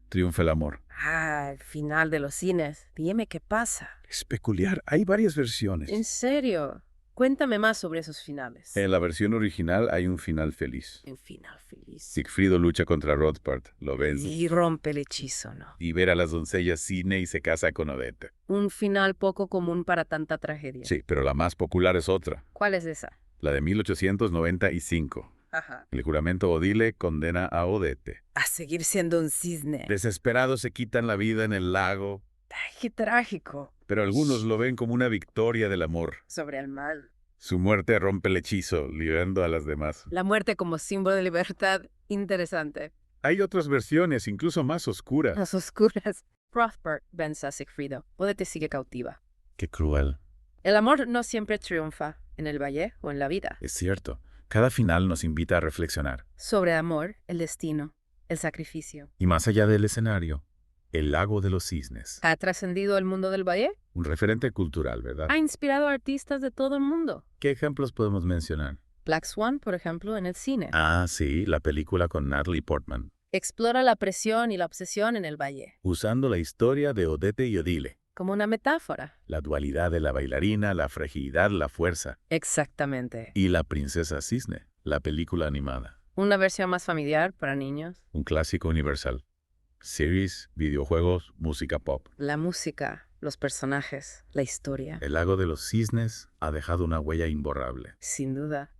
S1: Triunfa el amor.
S2: El final de los cines. Dime qué pasa.
S1: Es peculiar. Hay varias versiones.
S2: ¿En serio? Cuéntame más sobre esos finales.
S1: En la versión original hay un final feliz.
S2: Un final feliz.
S1: Sigfrido lucha contra Rothbard, lo vence.
S2: Y rompe el hechizo, ¿no?
S1: Libera a las doncellas Cisne y se casa con Odette.
S2: Un final poco común para tanta tragedia.
S1: Sí, pero la más popular es otra.
S2: ¿Cuál es esa?
S1: La de 1895.
S2: Ajá.
S1: El juramento Odile condena a Odette.
S2: A seguir siendo un cisne.
S1: Desesperados se quitan la vida en el lago.
S2: Ay, qué trágico.
S1: Pero algunos lo ven como una victoria del amor.
S2: Sobre el mal.
S1: Su muerte rompe el hechizo, liberando a las demás.
S2: La muerte como símbolo de libertad, interesante.
S1: Hay otras versiones, incluso más oscuras.
S2: Las oscuras. Rothbard vence a Sigfrido. Odette sigue cautiva.
S1: Qué cruel.
S2: El amor no siempre triunfa, en el valle o en la vida.
S1: Es cierto. Cada final nos invita a reflexionar.
S2: Sobre amor, el destino, el sacrificio.
S1: Y más allá del escenario, el lago de los cisnes.
S2: ¿Ha trascendido el mundo del valle?
S1: Un referente cultural, ¿verdad?
S2: Ha inspirado a artistas de todo el mundo.
S1: ¿Qué ejemplos podemos mencionar?
S2: Black Swan, por ejemplo, en el cine.
S1: Sí, la película con Natalie Portman.
S2: Explora la presión y la obsesión en el valle.
S1: Usando la historia de Odette y Odile.
S2: Como una metáfora.
S1: La dualidad de la bailarina, la fragilidad, la fuerza.
S2: Exactamente.
S1: Y la princesa cisne, la película animada.
S2: Una versión más familiar para niños.
S1: Un clásico universal. Series, videojuegos, música pop.
S2: La música, los personajes, la historia.
S1: El lago de los cisnes ha dejado una huella imborrable.
S2: Sin duda.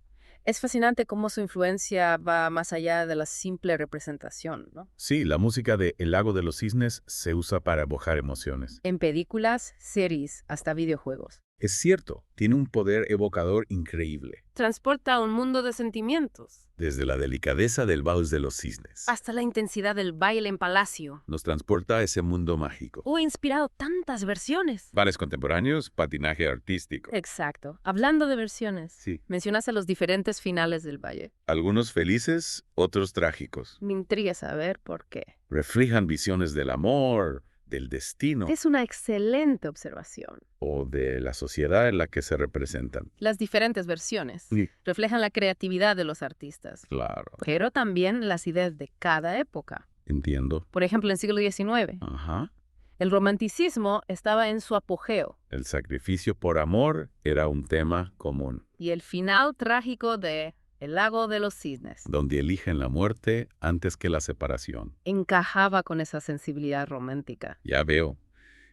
S2: Es fascinante cómo su influencia va más allá de la simple representación, ¿no?
S1: Sí, la música de El lago de los cisnes se usa para evocar emociones.
S2: En películas, series, hasta videojuegos.
S1: Es cierto, tiene un poder evocador increíble.
S2: Transporta a un mundo de sentimientos.
S1: Desde la delicadeza del vals de los cisnes.
S2: Hasta la intensidad del baile en palacio.
S1: Nos transporta a ese mundo mágico.
S2: Ha inspirado tantas versiones.
S1: Bailes contemporáneos, patinaje artístico.
S2: Exacto. Hablando de versiones,
S1: Sí.
S2: mencionaste los diferentes finales del valle.
S1: Algunos felices, otros trágicos.
S2: Me intriga saber por qué.
S1: Reflejan visiones del amor, del destino
S2: Es una excelente observación.
S1: o de la sociedad en la que se representan.
S2: Las diferentes versiones
S1: Sí.
S2: reflejan la creatividad de los artistas,
S1: Claro,
S2: pero también las ideas de cada época.
S1: entiendo.
S2: Por ejemplo, en el siglo XIX,
S1: Ajá.
S2: el romanticismo estaba en su apogeo
S1: El sacrificio por amor era un tema común,
S2: y el final trágico de El lago de los cisnes
S1: donde eligen la muerte antes que la separación.
S2: encajaba con esa sensibilidad romántica.
S1: Ya veo.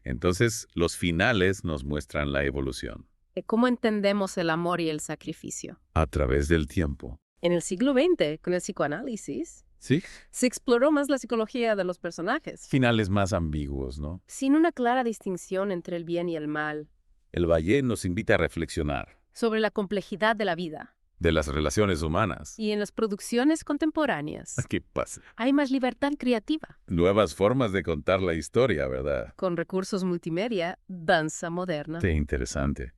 S1: Entonces, los finales nos muestran la evolución
S2: De cómo entendemos el amor y el sacrificio.
S1: a través del tiempo.
S2: En el siglo XX, con el psicoanálisis,
S1: ¿Sí?
S2: se exploró más la psicología de los personajes,
S1: Finales más ambiguos, ¿no?
S2: sin una clara distinción entre el bien y el mal,
S1: El Valle nos invita a reflexionar
S2: sobre la complejidad de la vida.
S1: de las relaciones humanas.
S2: Y en las producciones contemporáneas
S1: ¿Qué pasa?
S2: hay más libertad creativa,
S1: Nuevas formas de contar la historia, ¿verdad?
S2: con recursos multimedia, danza moderna.
S1: Sí, interesante.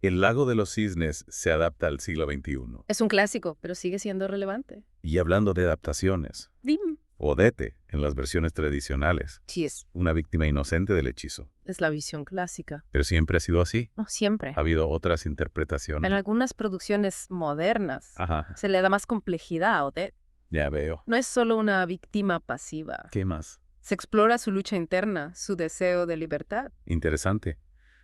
S1: El lago de los cisnes se adapta al siglo XXI.
S2: Es un clásico, pero sigue siendo relevante.
S1: Y hablando de adaptaciones,
S2: Dime.
S1: Odete, en las versiones tradicionales,
S2: Sí,
S1: una víctima inocente del hechizo.
S2: es la visión clásica.
S1: Pero siempre ha sido así.
S2: No siempre.
S1: Ha habido otras interpretaciones.
S2: En algunas producciones modernas
S1: Ajá,
S2: se le da más complejidad a Odette.
S1: ya veo.
S2: No es solo una víctima pasiva.
S1: ¿Qué más?
S2: Se explora su lucha interna, su deseo de libertad,
S1: Interesante.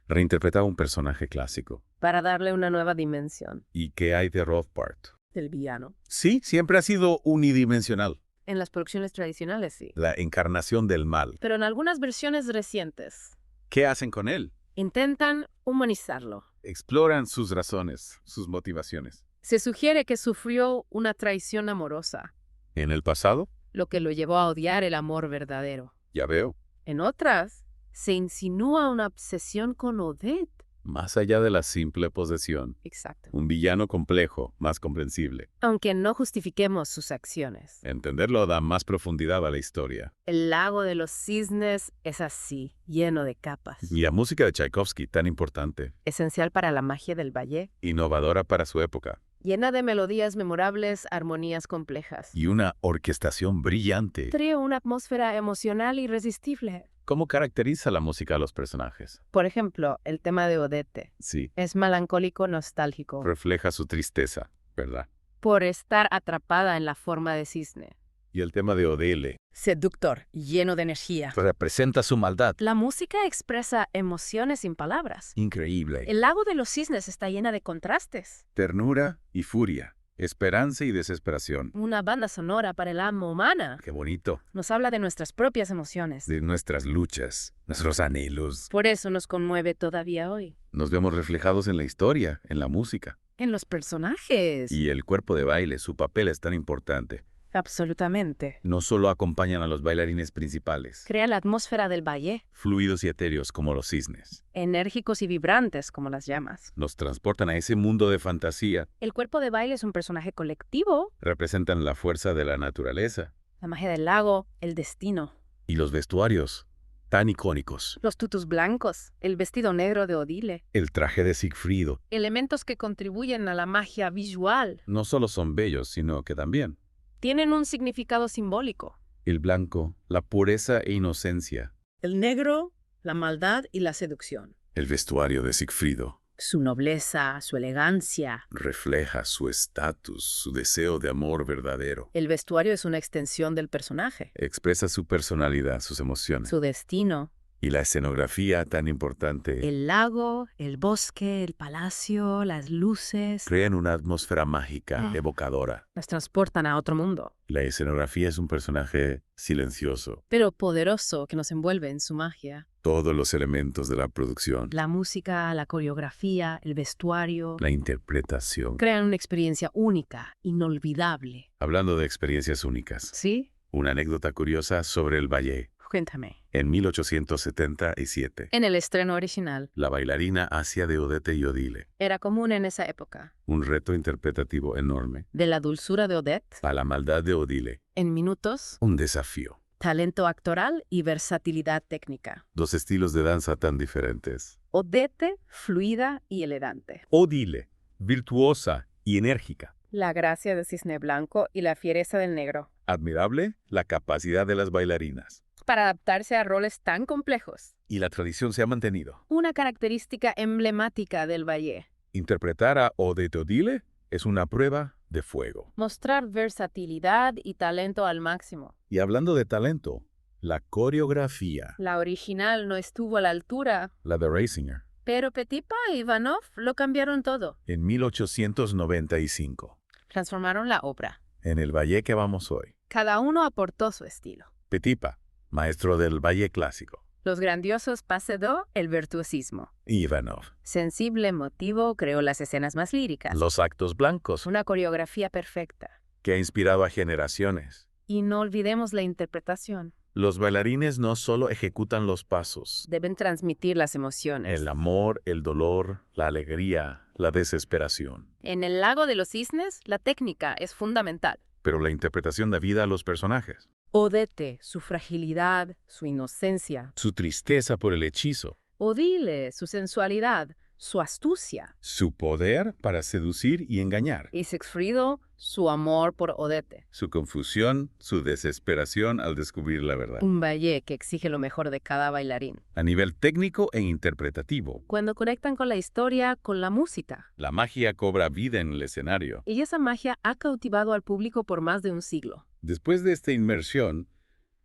S1: Reinterpreta a un personaje clásico.
S2: para darle una nueva dimensión
S1: ¿Y qué hay de Rothbard?
S2: del villano.
S1: Sí, siempre ha sido unidimensional.
S2: En las producciones tradicionales, sí.
S1: La encarnación del mal.
S2: Pero en algunas versiones recientes,
S1: ¿Qué hacen con él?
S2: intentan humanizarlo.
S1: Exploran sus razones, sus motivaciones.
S2: Se sugiere que sufrió una traición amorosa,
S1: ¿En el pasado?
S2: lo que lo llevó a odiar el amor verdadero.
S1: Ya veo.
S2: En otras, se insinúa una obsesión con Odette.
S1: Más allá de la simple posesión.
S2: Exacto.
S1: Un villano complejo, más comprensible.
S2: Aunque no justifiquemos sus acciones.
S1: Entenderlo da más profundidad a la historia.
S2: El lago de los cisnes es así, lleno de capas.
S1: Y la música de Tchaikovsky, tan importante,
S2: Esencial para la magia del ballet.
S1: innovadora para su época.
S2: Llena de melodías memorables, armonías complejas.
S1: Y una orquestación brillante.
S2: Crea una atmósfera emocional irresistible.
S1: ¿Cómo caracteriza la música a los personajes?
S2: Por ejemplo, el tema de Odette.
S1: Sí,
S2: Es melancólico, nostálgico.
S1: refleja su tristeza, ¿verdad?
S2: Por estar atrapada en la forma de cisne.
S1: Y el tema de Odele
S2: Seductor, lleno de energía.
S1: representa su maldad.
S2: La música expresa emociones sin palabras.
S1: Increíble.
S2: El lago de los cisnes está llena de contrastes.
S1: Ternura y furia. Esperanza y desesperación.
S2: Una banda sonora para el alma humana.
S1: Qué bonito.
S2: Nos habla de nuestras propias emociones.
S1: De nuestras luchas, nuestros anhelos.
S2: Por eso nos conmueve todavía hoy.
S1: Nos vemos reflejados en la historia, en la música.
S2: En los personajes.
S1: Y el cuerpo de baile, su papel es tan importante.
S2: Absolutamente.
S1: No solo acompañan a los bailarines principales,
S2: Crea la atmósfera del ballet.
S1: fluidos y etéreos como los cisnes.
S2: Enérgicos y vibrantes como las llamas.
S1: Nos transportan a ese mundo de fantasía.
S2: El cuerpo de baile es un personaje colectivo.
S1: Representan la fuerza de la naturaleza.
S2: La magia del lago, el destino.
S1: Y los vestuarios, tan icónicos.
S2: Los tutus blancos, el vestido negro de Odile.
S1: El traje de Sigfrido.
S2: Elementos que contribuyen a la magia visual.
S1: No solo son bellos, sino que también.
S2: Tienen un significado simbólico.
S1: El blanco, la pureza e inocencia.
S2: El negro, la maldad y la seducción.
S1: El vestuario de Sigfrido
S2: Su nobleza, su elegancia.
S1: refleja su estatus, su deseo de amor verdadero.
S2: El vestuario es una extensión del personaje.
S1: Expresa su personalidad, sus emociones.
S2: Su destino.
S1: Y la escenografía tan importante.
S2: El lago, el bosque, el palacio, las luces.
S1: Crean una atmósfera mágica,
S2: Ah.
S1: evocadora.
S2: Nos transportan a otro mundo.
S1: La escenografía es un personaje silencioso.
S2: Pero poderoso que nos envuelve en su magia.
S1: Todos los elementos de la producción,
S2: La música, la coreografía, el vestuario.
S1: la interpretación.
S2: Crean una experiencia única, inolvidable.
S1: Hablando de experiencias únicas,
S2: ¿Sí?
S1: una anécdota curiosa sobre el ballet.
S2: Cuéntame.
S1: En 1877.
S2: En el estreno original.
S1: La bailarina hacía de Odette y Odile.
S2: Era común en esa época.
S1: Un reto interpretativo enorme.
S2: De la dulzura de Odette.
S1: A la maldad de Odile.
S2: En minutos.
S1: Un desafío.
S2: Talento actoral y versatilidad técnica.
S1: Dos estilos de danza tan diferentes.
S2: Odette, fluida y elegante.
S9: Odile, virtuosa y enérgica.
S2: La gracia de Cisne Blanco y la fiereza del negro.
S9: Admirable la capacidad de las bailarinas.
S2: Para adaptarse a roles tan complejos.
S9: Y la tradición se ha mantenido.
S2: Una característica emblemática del ballet.
S9: Interpretar a Odette Odile es una prueba de fuego.
S2: Mostrar versatilidad y talento al máximo.
S9: Y hablando de talento, la coreografía.
S2: La original no estuvo a la altura.
S9: La de Reisinger.
S2: Pero Petipa y Ivanov lo cambiaron todo.
S9: En 1895.
S2: Transformaron la obra.
S9: En el ballet que vamos hoy.
S2: Cada uno aportó su estilo.
S9: Petipa, maestro del ballet clásico.
S2: Los grandiosos Passedo, el virtuosismo.
S9: Ivanov.
S2: Sensible, emotivo, creó las escenas más líricas.
S9: Los actos blancos.
S2: Una coreografía perfecta.
S9: Que ha inspirado a generaciones.
S2: Y no olvidemos la interpretación.
S9: Los bailarines no solo ejecutan los pasos.
S2: Deben transmitir las emociones.
S9: El amor, el dolor, la alegría, la desesperación.
S2: En El lago de los cisnes, la técnica es fundamental.
S9: Pero la interpretación da vida a los personajes.
S2: Odette, su fragilidad, su inocencia.
S9: Su tristeza por el hechizo.
S2: Odile, su sensualidad, su astucia.
S9: Su poder para seducir y engañar.
S2: Y Siegfriedo, su amor por Odette.
S1: Su confusión, su desesperación al descubrir la verdad.
S2: Un ballet que exige lo mejor de cada bailarín.
S1: A nivel técnico e interpretativo.
S2: Cuando conectan con la historia, con la música.
S1: La magia cobra vida en el escenario.
S2: Y esa magia ha cautivado al público por más de un siglo.
S1: Después de esta inmersión,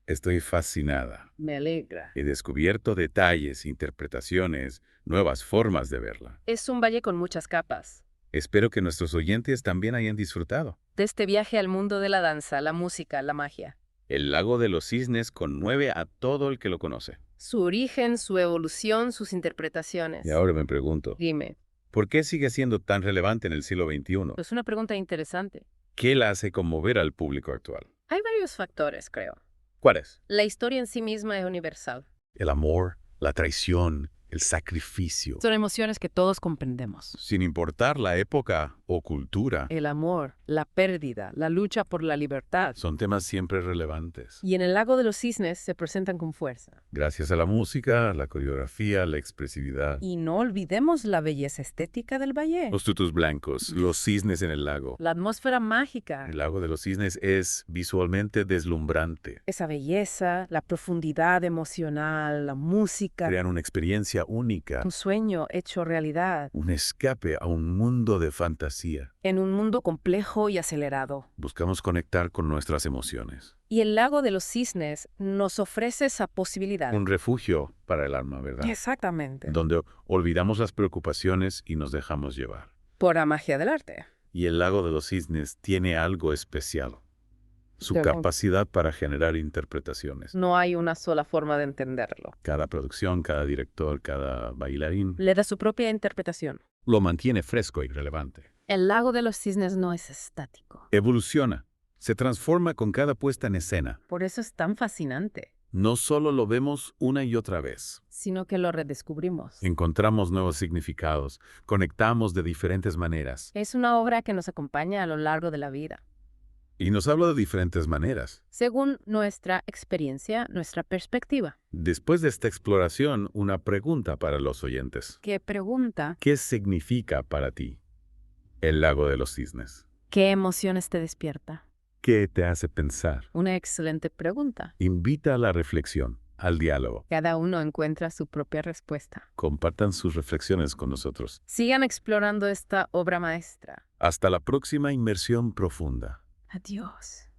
S1: estoy fascinada.
S2: Me alegra.
S1: He descubierto detalles, interpretaciones, nuevas formas de verla.
S2: Es un ballet con muchas capas.
S1: Espero que nuestros oyentes también hayan disfrutado.
S2: De este viaje al mundo de la danza, la música, la magia.
S1: El lago de los cisnes conmueve a todo el que lo conoce.
S2: Su origen, su evolución, sus interpretaciones.
S1: Y ahora me pregunto,
S2: Dime.
S1: ¿por qué sigue siendo tan relevante en el siglo XXI?
S2: Es una pregunta interesante.
S1: ¿Qué la hace conmover al público actual?
S2: Hay varios factores, creo.
S1: ¿Cuáles?
S2: La historia en sí misma es universal.
S1: El amor, la traición, el sacrificio.
S2: Son emociones que todos comprendemos.
S1: Sin importar la época o cultura.
S2: El amor, la pérdida, la lucha por la libertad.
S1: Son temas siempre relevantes.
S2: Y en El lago de los cisnes se presentan con fuerza.
S1: Gracias a la música, la coreografía, la expresividad.
S2: Y no olvidemos la belleza estética del ballet.
S1: Los tutus blancos, los cisnes en el lago.
S2: La atmósfera mágica.
S1: El lago de los cisnes es visualmente deslumbrante.
S2: Esa belleza, la profundidad emocional, la música.
S1: Crean una experiencia única.
S2: Un sueño hecho realidad.
S1: Un escape a un mundo de fantasía.
S2: En un mundo complejo y acelerado.
S1: Buscamos conectar con nuestras emociones.
S2: Y El lago de los cisnes nos ofrece esa posibilidad.
S1: Un refugio para el alma, ¿verdad?
S2: Exactamente.
S1: Donde olvidamos las preocupaciones y nos dejamos llevar.
S2: Por la magia del arte.
S1: Y el lago de los cisnes tiene algo especial. Su capacidad para generar interpretaciones.
S2: No hay una sola forma de entenderlo.
S1: Cada producción, cada director, cada bailarín
S2: Le da su propia interpretación.
S9: Lo mantiene fresco y relevante.
S2: El lago de los cisnes no es estático.
S9: Evoluciona. Se transforma con cada puesta en escena.
S2: Por eso es tan fascinante.
S1: No solo lo vemos una y otra vez.
S2: Sino que lo redescubrimos.
S1: Encontramos nuevos significados. Conectamos de diferentes maneras.
S2: Es una obra que nos acompaña a lo largo de la vida.
S1: Y nos habla de diferentes maneras.
S2: Según nuestra experiencia, nuestra perspectiva.
S1: Después de esta exploración, una pregunta para los oyentes.
S2: ¿Qué pregunta?
S1: ¿Qué significa para ti el lago de los cisnes?
S2: ¿Qué emociones te despierta?
S1: ¿Qué te hace pensar?
S2: Una excelente pregunta.
S1: Invita a la reflexión, al diálogo.
S2: Cada uno encuentra su propia respuesta.
S1: Compartan sus reflexiones con nosotros.
S2: Sigan explorando esta obra maestra.
S1: Hasta la próxima inmersión profunda.
S2: Adiós.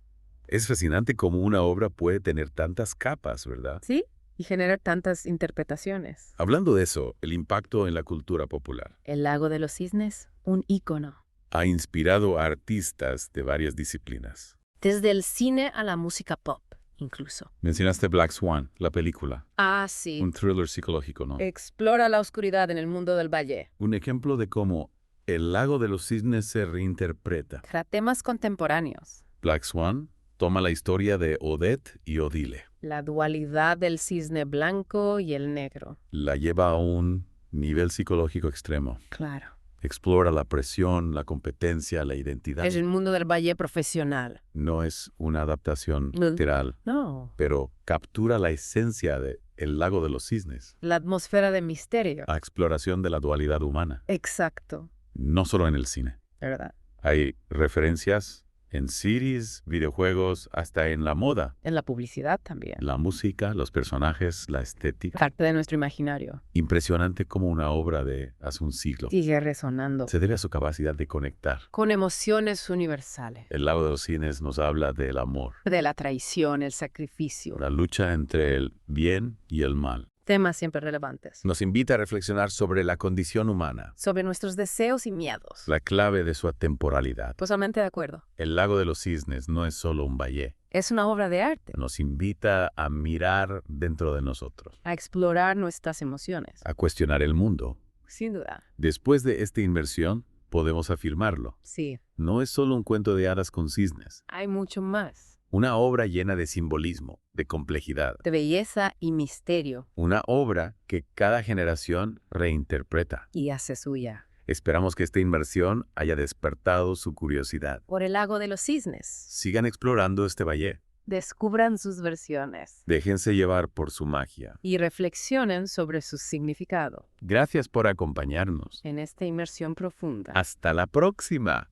S1: Es fascinante cómo una obra puede tener tantas capas, ¿verdad?
S2: Sí, y generar tantas interpretaciones.
S1: Hablando de eso, el impacto en la cultura popular.
S2: El lago de los cisnes, un ícono.
S1: Ha inspirado a artistas de varias disciplinas.
S2: Desde el cine a la música pop, incluso.
S1: Mencionaste Black Swan, la película.
S2: Ah, sí.
S1: Un thriller psicológico, ¿no?
S2: Explora la oscuridad en el mundo del ballet.
S1: Un ejemplo de cómo el lago de los cisnes se reinterpreta.
S2: Para temas contemporáneos.
S1: Black Swan toma la historia de Odette y Odile.
S2: La dualidad del cisne blanco y el negro.
S1: La lleva a un nivel psicológico extremo.
S2: Claro.
S1: Explora la presión, la competencia, la identidad.
S2: Es el mundo del ballet profesional.
S1: No es una adaptación literal,
S2: No.
S1: pero captura la esencia de El lago de los cisnes.
S2: La atmósfera de misterio.
S1: La exploración de la dualidad humana.
S2: Exacto.
S1: No solo en el cine.
S2: ¿Verdad?
S1: Hay referencias en series, videojuegos, hasta en la moda.
S2: En la publicidad también.
S1: La música, los personajes, la estética.
S2: Parte de nuestro imaginario.
S1: Impresionante como una obra de hace un siglo.
S2: Sigue resonando.
S1: Se debe a su capacidad de conectar.
S2: Con emociones universales.
S1: El lago de los cisnes nos habla del amor.
S2: De la traición, el sacrificio.
S1: La lucha entre el bien y el mal.
S2: Temas siempre relevantes.
S1: Nos invita a reflexionar sobre la condición humana.
S2: Sobre nuestros deseos y miedos.
S1: La clave de su atemporalidad.
S2: Totalmente de acuerdo.
S1: El lago de los cisnes no es solo un valle.
S2: Es una obra de arte.
S1: Nos invita a mirar dentro de nosotros.
S2: A explorar nuestras emociones.
S1: A cuestionar el mundo.
S2: Sin duda.
S1: Después de esta inmersión, podemos afirmarlo.
S2: Sí.
S1: No es solo un cuento de hadas con cisnes.
S2: Hay mucho más.
S1: Una obra llena de simbolismo, de complejidad.
S2: De belleza y misterio.
S1: Una obra que cada generación reinterpreta.
S2: Y hace suya.
S1: Esperamos que esta inmersión haya despertado su curiosidad.
S2: Por el lago de los cisnes.
S1: Sigan explorando este valle.
S2: Descubran sus versiones.
S1: Déjense llevar por su magia.
S2: Y reflexionen sobre su significado.
S1: Gracias por acompañarnos.
S2: En esta inmersión profunda.
S1: Hasta la próxima.